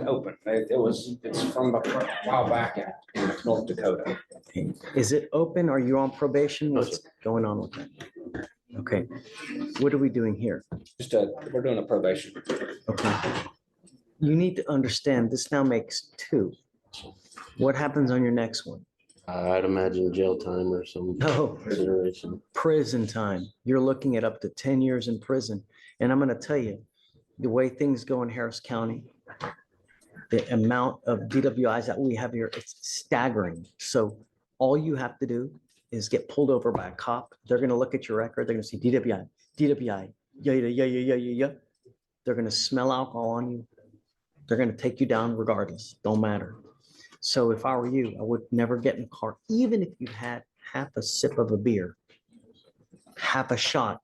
open. It's from a while back in North Dakota. Is it open? Are you on probation? No, What's going on with that? Okay. What are we doing here? We're doing a probation. Okay. You need to understand this now makes two. What happens on your next one? I'd imagine jail time or some No, consideration. prison time. You're looking at up to 10 years in prison. And I'm going to tell you, the way things go in Harris County, the amount of DWIs that we have here, it's staggering. So all you have to do is get pulled over by a cop. They're going to look at your record. They're going to see DWI, DWI, yeah. They're going to smell alcohol on you. They're going to take you down regardless. Don't matter. So if I were you, I would never get in a car, even if you had half a sip of a beer, half a shot.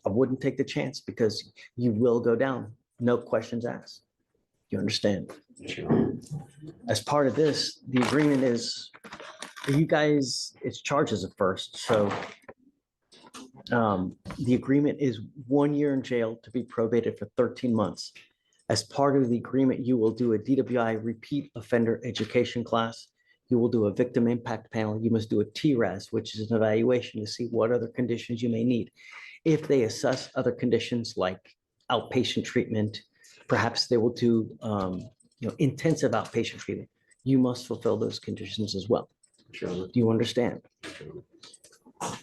I wouldn't take the chance because you will go down. No questions asked. You understand? As part of this, the agreement is, you guys, it's charges at first. So the agreement is 1 year in jail to be probated for 13 months. As part of the agreement, you will do a DWI repeat offender education class. You will do a victim impact panel. You must do a TRAS, which is an evaluation to see what other conditions you may need. If they assess other conditions like outpatient treatment, perhaps they will do intensive outpatient treatment. You must fulfill those conditions as well. Sure. Do you understand?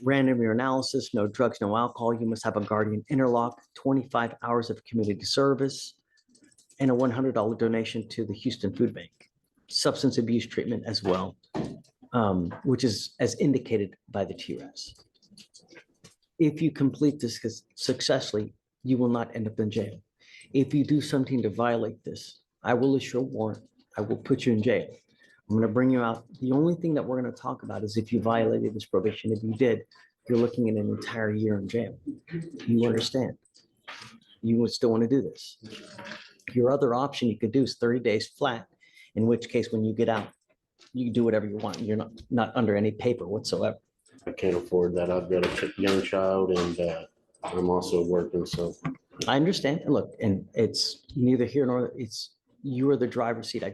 Random urinalysis, no drugs, no alcohol. You must have a guardian interlock, 25 hours of community service, and a $100 donation to the Houston Food Bank. Substance abuse treatment as well, which is as indicated by the TRAS. If you complete this successfully, you will not end up in jail. If you do something to violate this, I will issue a warrant. I will put you in jail. I'm going to bring you out. The only thing that we're going to talk about is if you violated this probation. If you did, you're looking at an entire year in jail. You understand? You would still want to do this. Your other option you could do is 30 days flat, in which case when you get out, you can do whatever you want. You're not under any paper whatsoever. I can't afford that. I've got a young child and I'm also working, so. I understand. Look, and it's neither here nor it's, you are the driver's seat. I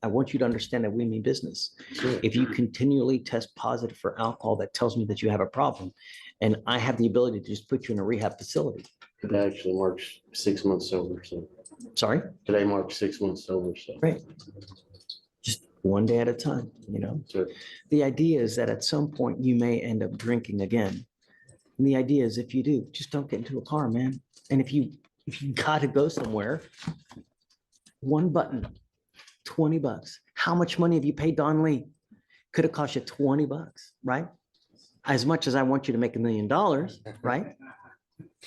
want you to understand that we mean business. Sure. If you continually test positive for alcohol, that tells me that you have a problem. And I have the ability to just put you in a rehab facility. Today actually marks 6 months sober, so. Sorry? Today marks 6 months sober, so. Right. Just one day at a time, Sure. The idea is that at some point you may end up drinking again. And the idea is if you do, just don't get into a car, man. And if you got to go somewhere, one button, $20. How much money have you paid Don Lee? Could have cost you $20, right? As much as I want you to make $1 million, right?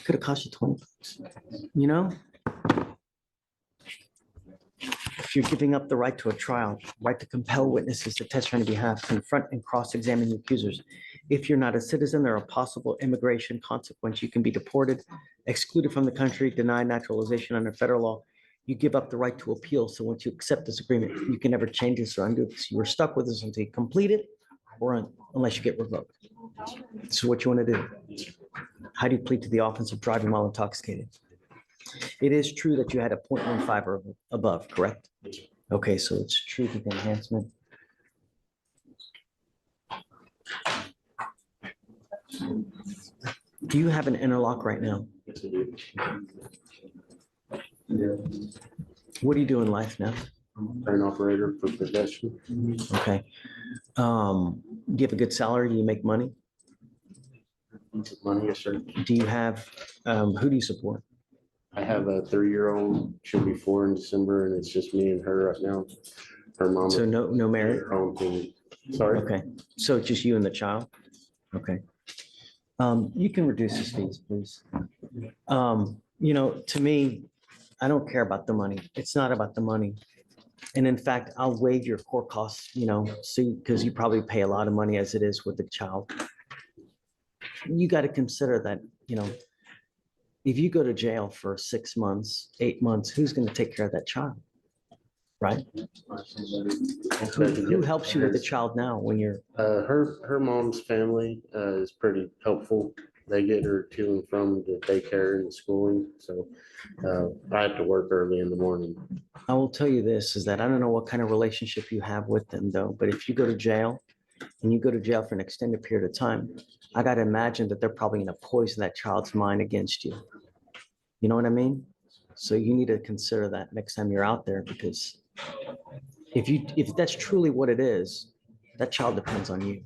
Could have cost you $20, If you're giving up the right to a trial, right to compel witnesses to testify on your behalf, confront and cross-examine the accusers. If you're not a citizen, there are possible immigration consequences. You can be deported, excluded from the country, denied naturalization under federal law. You give up the right to appeal. So once you accept this agreement, you can never change this or undo it. So you're stuck with this until you complete it or unless you get revoked. So what you want to do? How do you plead to the offense of driving while intoxicated? It is true that you had a 0.15 or above, correct? Okay, so it's true to the enhancement. Do you have an interlock right now? Yes, I do. What do you do in life now? Crane operator for possession. Okay. Do you have a good salary? Do you make money? Money, yes, sir. Do you have, who do you support? I have a 3-year-old. She'll be 4 in December, and it's just me and her right now. Her mom. So no marriage? Her own thing. Sorry. Okay, so it's just you and the child? Okay. You can reduce his fees, please. To me, I don't care about the money. It's not about the money. And in fact, I'll waive your court costs, because you probably pay a lot of money as it is with the child. You got to consider that, if you go to jail for 6 months, 8 months, who's going to take care of that child? Right? Who helps you with the child now when you're? Her mom's family is pretty helpful. they get her to and from the daycare and the schooling, so I have to work early in the morning. I will tell you this, is that I don't know what kind of relationship you have with them though, but if you go to jail and you go to jail for an extended period of time, I got to imagine that they're probably going to poison that child's mind against you. You know what I mean? So you need to consider that next time you're out there, because if that's truly what it is, that child depends on you.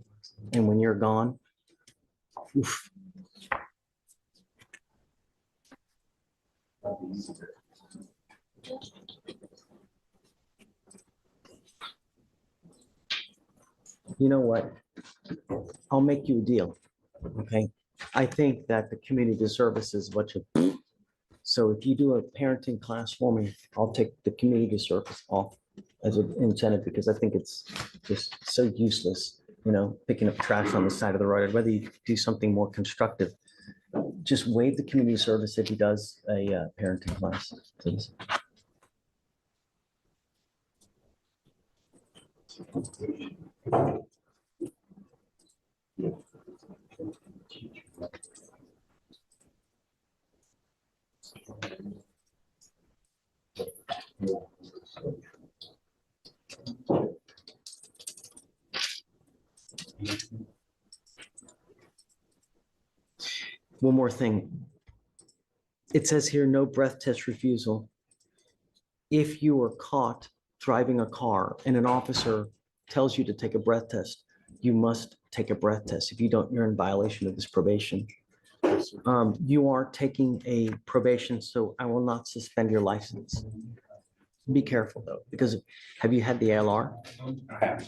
And when you're gone, oof. You know what? I'll make you a deal. Okay. I think that the community service is what you. So if you do a parenting class for me, I'll take the community service off as an incentive, because I think it's just so useless, picking up trash on the side of the road. I'd rather you do something more constructive. Just waive the community service if he does a parenting class, please. One more thing. It says here, no breath test refusal. If you are caught driving a car and an officer tells you to take a breath test, you must take a breath test. If you don't, you're in violation of this probation. You are taking a probation, so I will not suspend your license. Be careful though, because have you had the ALR? I have.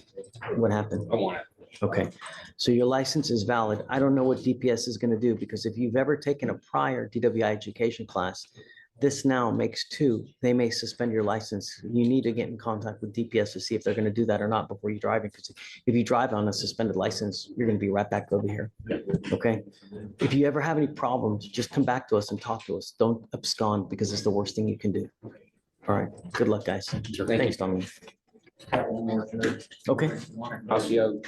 What happened? I want it. Okay, so your license is valid. I don't know what DPS is going to do, because if you've ever taken a prior DWI education class, this now makes 2. They may suspend your license. You need to get in contact with DPS to see if they're going to do that or not before you drive, because if you drive on a suspended license, you're going to be right back over here. Okay. If you ever have any problems, just come back to us and talk to us. Don't abscond, because it's the worst thing you can do. All right. Good luck, guys. Sure. Thanks, Dominic. Okay. I'll see you.